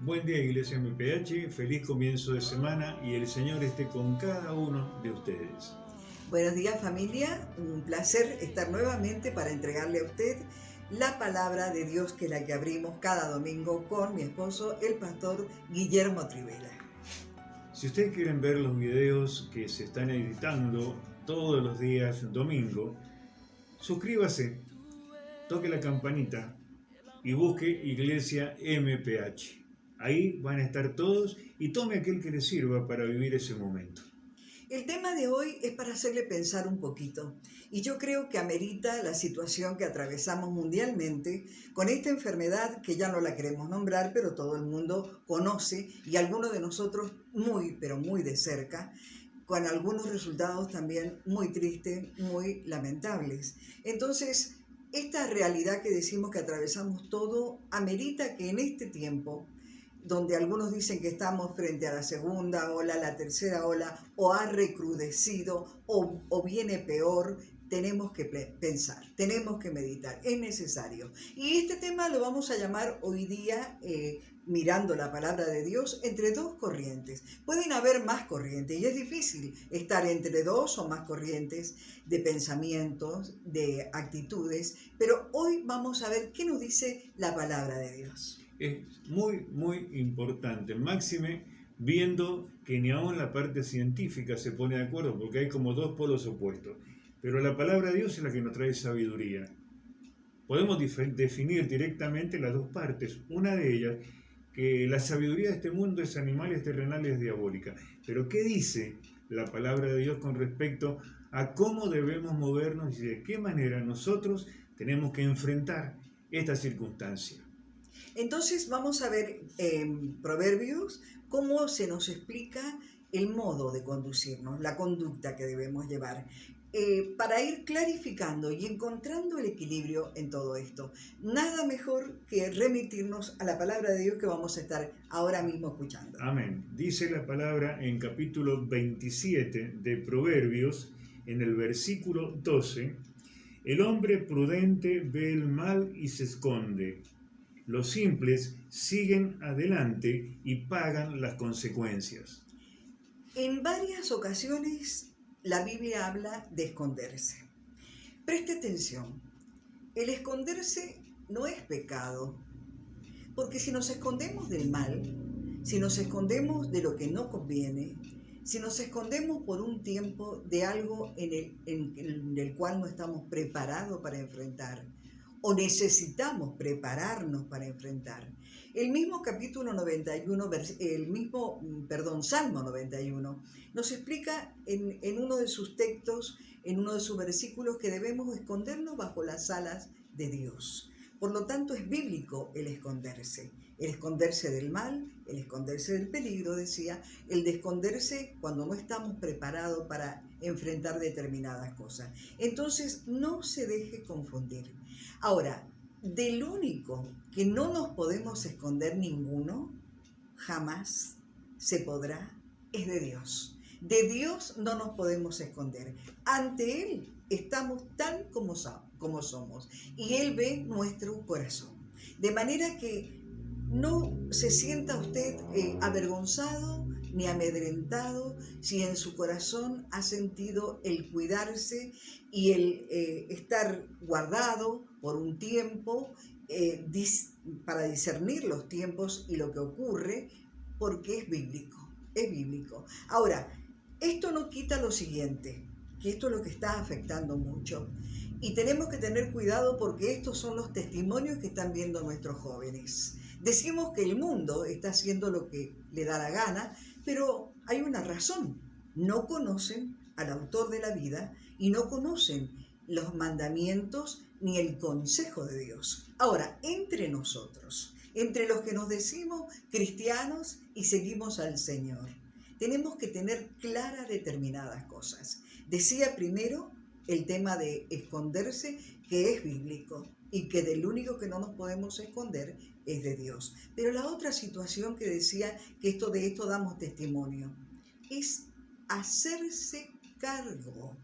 Buen día, Iglesia MPH, feliz comienzo de semana y el Señor esté con cada uno de ustedes. Buenos días, familia, un placer estar nuevamente para entregarle a usted la palabra de Dios, que es la que abrimos cada domingo con mi esposo, el pastor Guillermo Trivela. Si ustedes quieren ver los videos que se están editando todos los días domingo, suscríbase, toque la campanita y busque Iglesia MPH. Ahí van a estar todos y tome aquel que le sirva para vivir ese momento. El tema de hoy es para hacerle pensar un poquito, y yo creo que amerita la situación que atravesamos mundialmente con esta enfermedad que ya no la queremos nombrar, pero todo el mundo conoce y algunos de nosotros muy, pero muy de cerca, con algunos resultados también muy tristes, muy lamentables. Entonces, esta realidad que decimos que atravesamos todo amerita que en este tiempo, donde algunos dicen que estamos frente a la segunda ola, la tercera ola, o ha recrudecido, o viene peor, tenemos que pensar, tenemos que meditar, es necesario. Y este tema lo vamos a llamar hoy día, mirando la palabra de Dios, entre dos corrientes. Pueden haber más corrientes y es difícil estar entre dos o más corrientes de pensamientos, de actitudes, pero hoy vamos a ver qué nos dice la palabra de Dios. Es muy importante, máxime viendo que ni aún la parte científica se pone de acuerdo, porque hay como dos polos opuestos. Pero la palabra de Dios es la que nos trae sabiduría. Podemos definir directamente las dos partes. Una de ellas, que la sabiduría de este mundo es animal, es terrenal, es diabólica. Pero ¿qué dice la palabra de Dios con respecto a cómo debemos movernos y de qué manera nosotros tenemos que enfrentar esta circunstancia? Entonces vamos a ver en Proverbios cómo se nos explica el modo de conducirnos, la conducta que debemos llevar, para ir clarificando y encontrando el equilibrio en todo esto. Nada mejor que remitirnos a la palabra de Dios que vamos a estar ahora mismo escuchando. Amén. Dice la palabra en capítulo 27 de Proverbios, en el versículo 12, el hombre prudente ve el mal y se esconde. Los simples siguen adelante y pagan las consecuencias. En varias ocasiones la Biblia habla de esconderse. Preste atención, el esconderse no es pecado, porque si nos escondemos del mal, si nos escondemos de lo que no conviene, si nos escondemos por un tiempo de algo en el cual no estamos preparados para enfrentar, o necesitamos prepararnos para enfrentar. El mismo capítulo 91, Salmo 91, nos explica en uno de sus textos, en uno de sus versículos, que debemos escondernos bajo las alas de Dios. Por lo tanto, es bíblico el esconderse del mal, el esconderse del peligro, decía, el de esconderse cuando no estamos preparados para enfrentar determinadas cosas. Entonces, no se deje confundir. Ahora, del único que no nos podemos esconder ninguno, jamás se podrá, es de Dios. De Dios no nos podemos esconder. Ante Él estamos tal como somos y Él ve nuestro corazón. De manera que no se sienta usted avergonzado ni amedrentado si en su corazón ha sentido el cuidarse y el estar guardado por un tiempo para discernir los tiempos y lo que ocurre, porque es bíblico, es bíblico. Ahora, esto no quita lo siguiente, que esto es lo que está afectando mucho. Y tenemos que tener cuidado porque estos son los testimonios que están viendo nuestros jóvenes. Decimos que el mundo está haciendo lo que le da la gana, pero hay una razón. No conocen al autor de la vida y no conocen los mandamientos ni el consejo de Dios. Ahora, entre nosotros, entre los que nos decimos cristianos y seguimos al Señor, tenemos que tener claras determinadas cosas. Decía primero el tema de esconderse, que es bíblico y que del único que no nos podemos esconder es de Dios. Pero la otra situación que decía, que de esto damos testimonio, es hacerse cargo.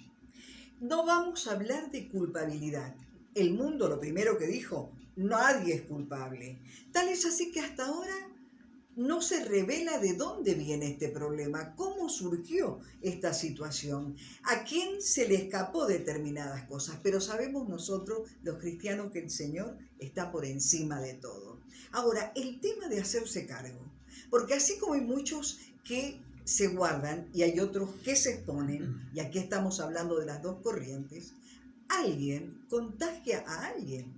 No vamos a hablar de culpabilidad. El mundo lo primero que dijo, nadie es culpable. Tal es así que hasta ahora no se revela de dónde viene este problema, cómo surgió esta situación, a quién se le escapó determinadas cosas, pero sabemos nosotros, los cristianos, que el Señor está por encima de todo. Ahora, el tema de hacerse cargo, porque así como hay muchos que se guardan y hay otros que se exponen, y aquí estamos hablando de las dos corrientes, alguien contagia a alguien.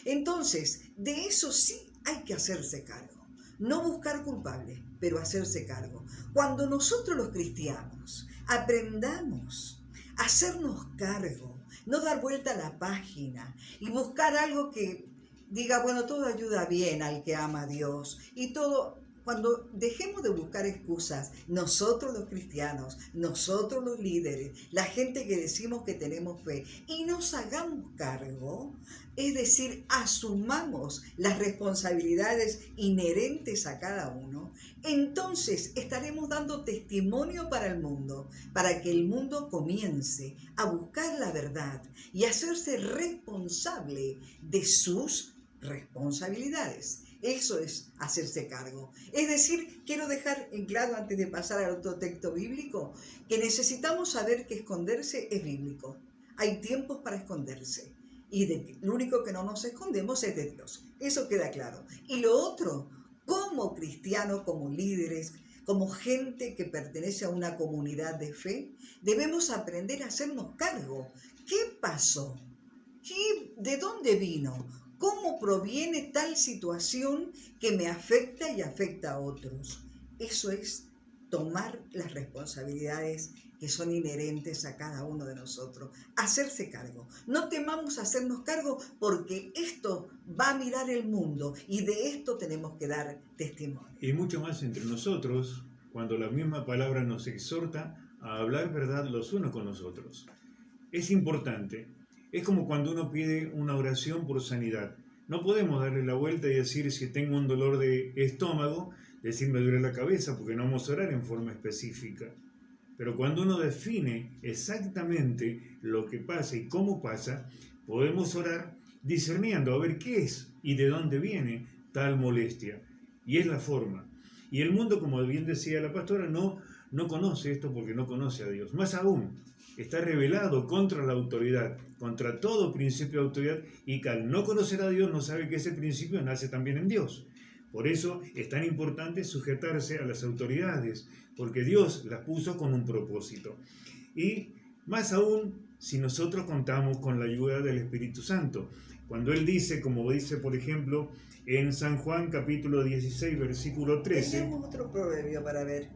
Entonces, de eso sí hay que hacerse cargo. No buscar culpables, pero hacerse cargo. Cuando nosotros los cristianos aprendamos a hacernos cargo, no dar vuelta a la página y buscar algo que diga, bueno, todo ayuda bien al que ama a Dios y todo. Cuando dejemos de buscar excusas, nosotros los cristianos, nosotros los líderes, la gente que decimos que tenemos fe, y nos hagamos cargo, es decir, asumamos las responsabilidades inherentes a cada uno, entonces estaremos dando testimonio para el mundo, para que el mundo comience a buscar la verdad y a hacerse responsable de sus responsabilidades. Eso es hacerse cargo. Es decir, quiero dejar en claro antes de pasar al otro texto bíblico, que necesitamos saber que esconderse es bíblico. Hay tiempos para esconderse. Y lo único que no nos escondemos es de Dios. Eso queda claro. Y lo otro, como cristianos, como líderes, como gente que pertenece a una comunidad de fe, debemos aprender a hacernos cargo. ¿Qué pasó? ¿De dónde vino? ¿Cómo proviene tal situación que me afecta y afecta a otros? Eso es tomar las responsabilidades que son inherentes a cada uno de nosotros. Hacerse cargo. No temamos hacernos cargo porque esto va a mirar el mundo y de esto tenemos que dar testimonio. Y mucho más entre nosotros, cuando la misma palabra nos exhorta a hablar verdad los unos con los otros. Es importante. Es como cuando uno pide una oración por sanidad. No podemos darle la vuelta y decir, si tengo un dolor de estómago, decir me duele la cabeza, porque no vamos a orar en forma específica. Pero cuando uno define exactamente lo que pasa y cómo pasa, podemos orar discerniendo a ver qué es y de dónde viene tal molestia. Y es la forma. Y el mundo, como bien decía la pastora, no conoce esto porque no conoce a Dios. Más aún, está rebelado contra la autoridad, contra todo principio de autoridad, y que al no conocer a Dios no sabe que ese principio nace también en Dios. Por eso es tan importante sujetarse a las autoridades, porque Dios las puso con un propósito. Y más aún si nosotros contamos con la ayuda del Espíritu Santo. Cuando Él dice, como dice por ejemplo en San Juan capítulo 16, versículo 13. Tenemos otro proverbio para ver.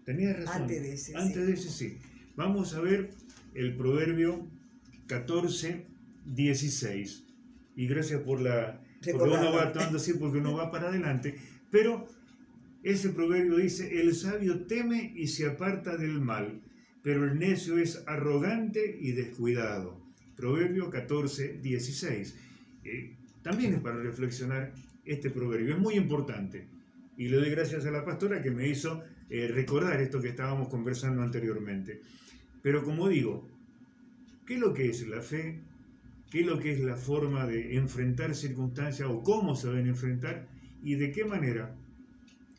Tenías razón. Antes de ese sí. Vamos a ver el proverbio 14, 16. Y gracias por la... Porque uno va actuando así, porque uno va para adelante. Pero ese proverbio dice, el sabio teme y se aparta del mal, pero el necio es arrogante y descuidado. Proverbio 14, 16. También es para reflexionar este proverbio. Es muy importante. Y le doy gracias a la pastora que me hizo recordar esto que estábamos conversando anteriormente. Pero como digo, ¿qué es lo que es la fe? ¿Qué es lo que es la forma de enfrentar circunstancias o cómo se deben enfrentar? ¿Y de qué manera,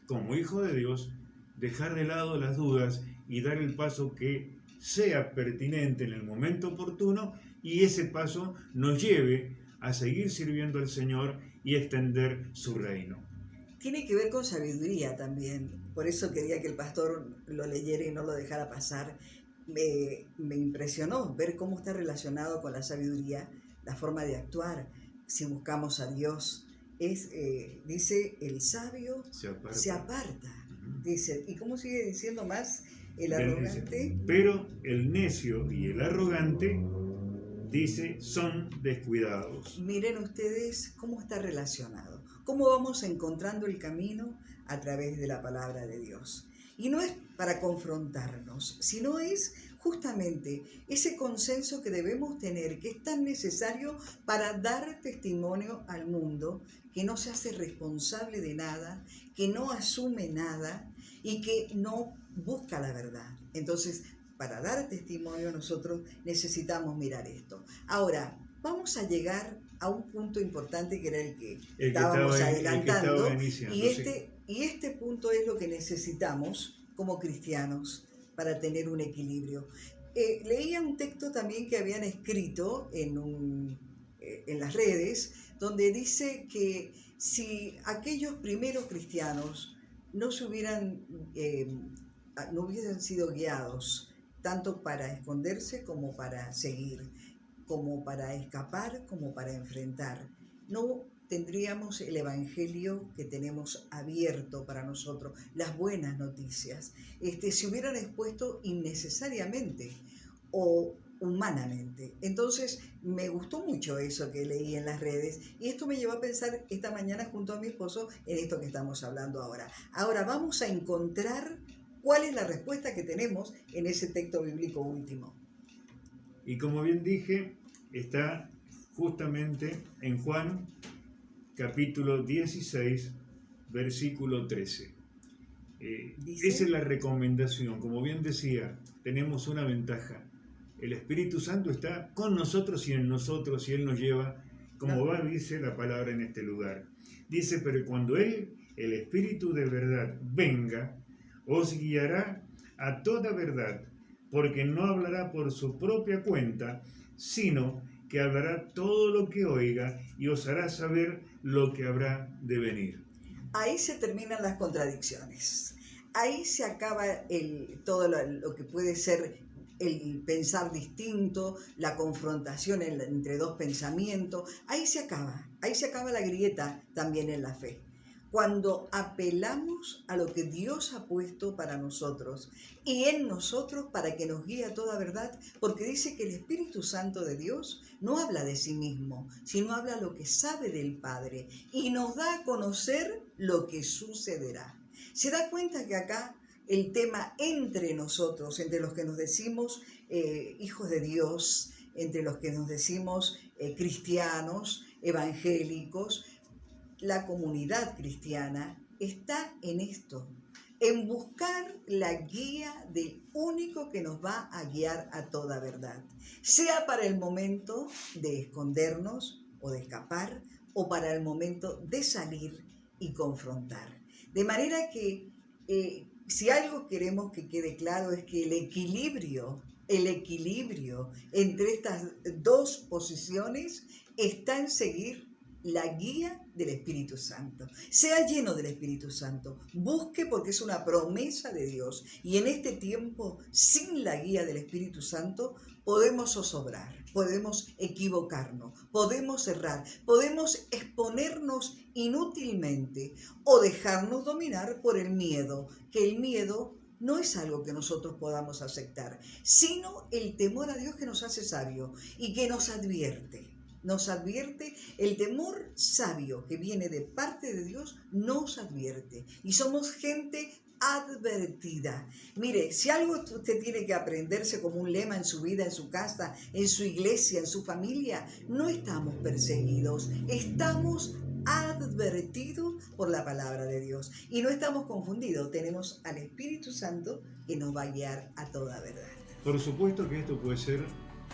como hijo de Dios, dejar de lado las dudas y dar el paso que sea pertinente en el momento oportuno y ese paso nos lleve a seguir sirviendo al Señor y extender su reino? Tiene que ver con sabiduría también. Por eso quería que el pastor lo leyera y no lo dejara pasar. Me impresionó ver cómo está relacionado con la sabiduría, la forma de actuar. Si buscamos a Dios, dice, el sabio se aparta. Uh-huh. Dice, ¿y cómo sigue diciendo más el arrogante? Pero el necio y el arrogante, dice, son descuidados. Miren ustedes cómo está relacionado. Cómo vamos encontrando el camino a través de la palabra de Dios. Y no es para confrontarnos, sino es justamente ese consenso que debemos tener, que es tan necesario para dar testimonio al mundo, que no se hace responsable de nada, que no asume nada y que no busca la verdad. Entonces, para dar testimonio nosotros necesitamos mirar esto. Ahora, vamos a llegar a un punto importante que era el que El que estábamos estaba adelantando, iniciando, y sí. este punto es lo que necesitamos como cristianos para tener un equilibrio. Leía un texto también que habían escrito en las redes, donde dice que si aquellos primeros cristianos no hubiesen sido guiados tanto para esconderse como para seguir, como para escapar, como para enfrentar, no tendríamos el evangelio que tenemos abierto para nosotros, las buenas noticias. Se hubieran expuesto innecesariamente o humanamente. Entonces me gustó mucho eso que leí en las redes, y esto me llevó a pensar esta mañana junto a mi esposo en esto que estamos hablando ahora. Ahora vamos a encontrar cuál es la respuesta que tenemos en ese texto bíblico último. Y como bien dije, está justamente en Juan capítulo 16, versículo 13. Esa es la recomendación. Como bien decía, tenemos una ventaja. El Espíritu Santo está con nosotros y en nosotros, y Él nos lleva, como dice la palabra en este lugar. Dice, pero cuando Él, el Espíritu de verdad, venga, os guiará a toda verdad, porque no hablará por su propia cuenta, sino que hablará todo lo que oiga y os hará saber lo que habrá de venir. Ahí se terminan las contradicciones. Ahí se acaba todo lo que puede ser el pensar distinto, la confrontación entre dos pensamientos. Ahí se acaba la grieta también en la fe. Cuando apelamos a lo que Dios ha puesto para nosotros y en nosotros para que nos guíe a toda verdad, porque dice que el Espíritu Santo de Dios no habla de sí mismo, sino habla lo que sabe del Padre y nos da a conocer lo que sucederá. ¿Se da cuenta que acá el tema entre nosotros, entre los que nos decimos hijos de Dios, entre los que nos decimos cristianos, evangélicos, la comunidad cristiana está en esto, en buscar la guía del único que nos va a guiar a toda verdad, sea para el momento de escondernos o de escapar, o para el momento de salir y confrontar. De manera que si algo queremos que quede claro es que el equilibrio entre estas dos posiciones está en seguir la guía del Espíritu Santo. Sea lleno del Espíritu Santo. Busque, porque es una promesa de Dios. Y en este tiempo, sin la guía del Espíritu Santo, podemos zozobrar, podemos equivocarnos, podemos errar, podemos exponernos inútilmente o dejarnos dominar por el miedo, que el miedo no es algo que nosotros podamos aceptar, sino el temor a Dios que nos hace sabios y que nos advierte. Nos advierte, el temor sabio que viene de parte de Dios nos advierte. Y somos gente advertida. Mire, si algo usted tiene que aprenderse como un lema en su vida, en su casa, en su iglesia, en su familia, no estamos perseguidos, estamos advertidos por la palabra de Dios. Y no estamos confundidos, tenemos al Espíritu Santo que nos va a guiar a toda verdad. Por supuesto que esto puede ser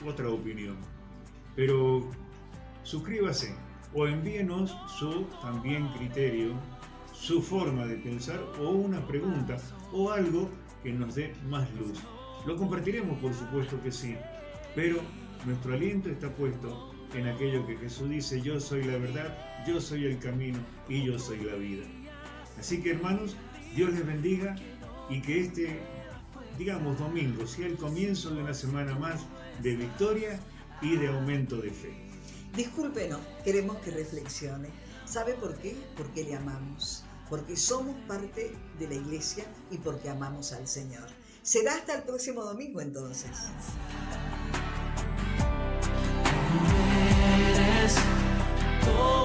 otra opinión, pero suscríbase o envíenos su también criterio, su forma de pensar o una pregunta o algo que nos dé más luz. Lo compartiremos, por supuesto que sí, pero nuestro aliento está puesto en aquello que Jesús dice: yo soy la verdad, yo soy el camino y yo soy la vida. Así que, hermanos, Dios les bendiga y que este, domingo sea el comienzo de una semana más de victoria y de aumento de fe. Discúlpenos, queremos que reflexione. ¿Sabe por qué? Porque le amamos, porque somos parte de la iglesia y porque amamos al Señor. Será hasta el próximo domingo entonces. Eres todo.